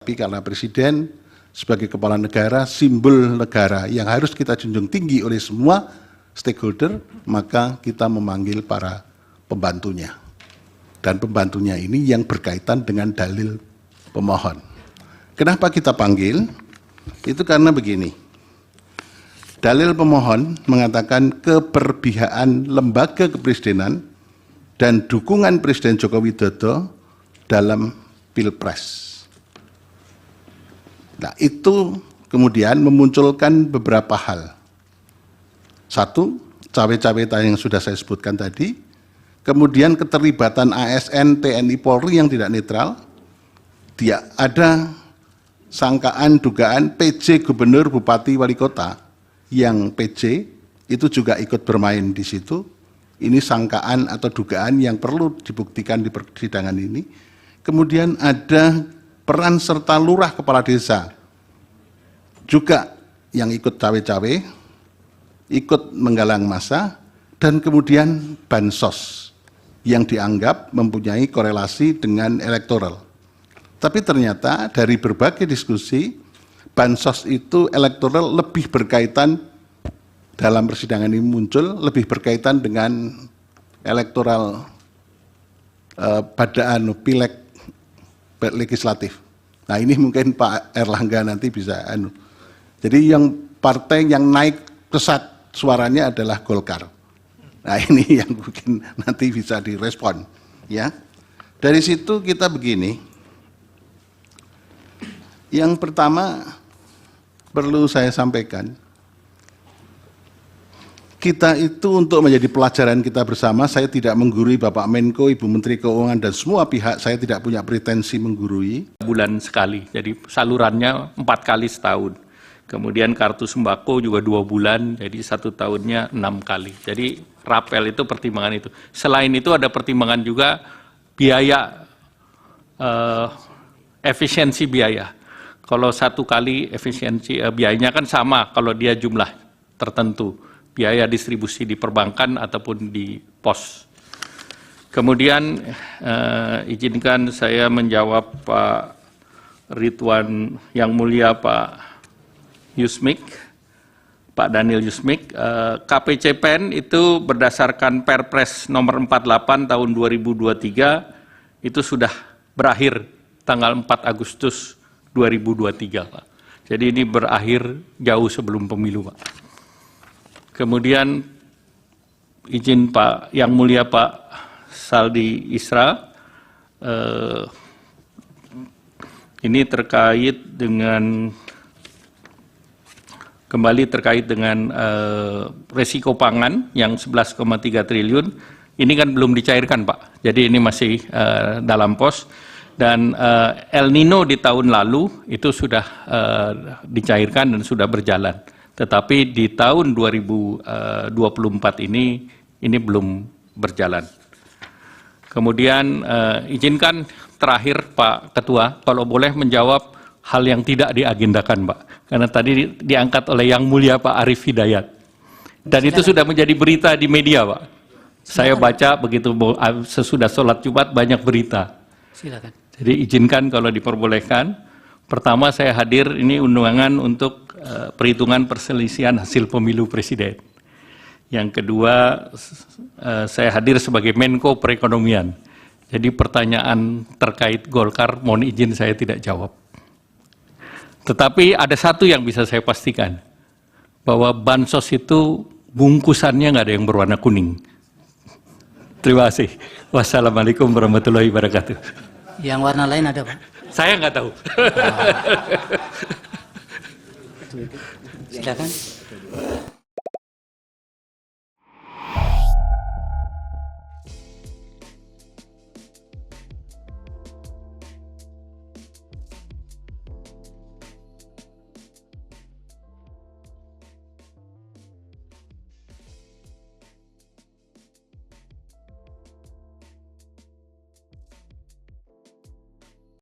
Tapi karena Presiden sebagai kepala negara, simbol negara yang harus kita junjung tinggi oleh semua stakeholder, maka kita memanggil para pembantunya. Dan pembantunya ini yang berkaitan dengan dalil pemohon. Kenapa kita panggil? Itu karena begini. Dalil pemohon mengatakan keberpihakan lembaga kepresidenan dan dukungan Presiden Joko Widodo dalam Pilpres. Nah, itu kemudian memunculkan beberapa hal. Satu, cawe-cawe yang sudah saya sebutkan tadi. Kemudian keterlibatan ASN, TNI, Polri yang tidak netral. Ada sangkaan, dugaan PJ Gubernur, Bupati, Wali Kota yang PJ itu juga ikut bermain di situ. Ini sangkaan atau dugaan yang perlu dibuktikan di persidangan ini. Kemudian ada peran serta lurah kepala desa juga yang ikut cawe-cawe, ikut menggalang massa, dan kemudian bansos yang dianggap mempunyai korelasi dengan elektoral. Tapi ternyata dari berbagai diskusi, bansos itu elektoral lebih berkaitan, dalam persidangan ini muncul, lebih berkaitan dengan elektoral pada pileg legislatif. Nah, ini mungkin Pak Erlangga nanti bisa Jadi yang partai yang naik pesat suaranya adalah Golkar. Nah, ini yang mungkin nanti bisa direspon, ya. Dari situ kita begini. Yang pertama perlu saya sampaikan, kita itu untuk menjadi pelajaran kita bersama, saya tidak menggurui Bapak Menko, Ibu Menteri Keuangan, dan semua pihak, saya tidak punya pretensi menggurui. Bulan sekali, jadi salurannya 4 kali setahun. Kemudian kartu sembako juga 2 bulan, jadi 1 tahunnya 6 kali. Jadi rapel itu pertimbangan itu. Selain itu ada pertimbangan juga biaya, efisiensi biaya. Kalau 1 kali efisiensi biayanya kan sama kalau dia jumlah tertentu. Biaya distribusi di perbankan ataupun di pos. Kemudian izinkan saya menjawab Pak Ridwan Yang Mulia Pak Yusmik, Pak Daniel Yusmik. KPCPEN itu berdasarkan Perpres nomor 48 tahun 2023 itu sudah berakhir tanggal 4 Agustus 2023, Pak. Jadi ini berakhir jauh sebelum pemilu, Pak. Kemudian izin Pak Yang Mulia Pak Saldi Isra, ini terkait dengan resiko pangan yang 11,3 triliun, ini kan belum dicairkan, Pak. Jadi ini masih dalam pos. Dan El Nino di tahun lalu itu sudah dicairkan dan sudah berjalan. Tetapi di tahun 2024 ini belum berjalan. Kemudian izinkan terakhir Pak Ketua, kalau boleh menjawab hal yang tidak diagendakan, Pak. Karena tadi diangkat oleh Yang Mulia Pak Arief Hidayat. Dan itu sudah menjadi berita di media, Pak. Saya baca begitu sesudah sholat Jumat banyak berita. Silakan. Jadi izinkan kalau diperbolehkan. Pertama saya hadir ini undangan untuk perhitungan perselisihan hasil pemilu presiden. Yang kedua saya hadir sebagai Menko Perekonomian. Jadi pertanyaan terkait Golkar mohon izin saya tidak jawab. Tetapi ada satu yang bisa saya pastikan, bahwa bansos itu bungkusannya nggak ada yang berwarna kuning. Terima kasih. Wassalamualaikum warahmatullahi wabarakatuh. Yang warna lain ada, Pak? Saya nggak tahu. Silakan.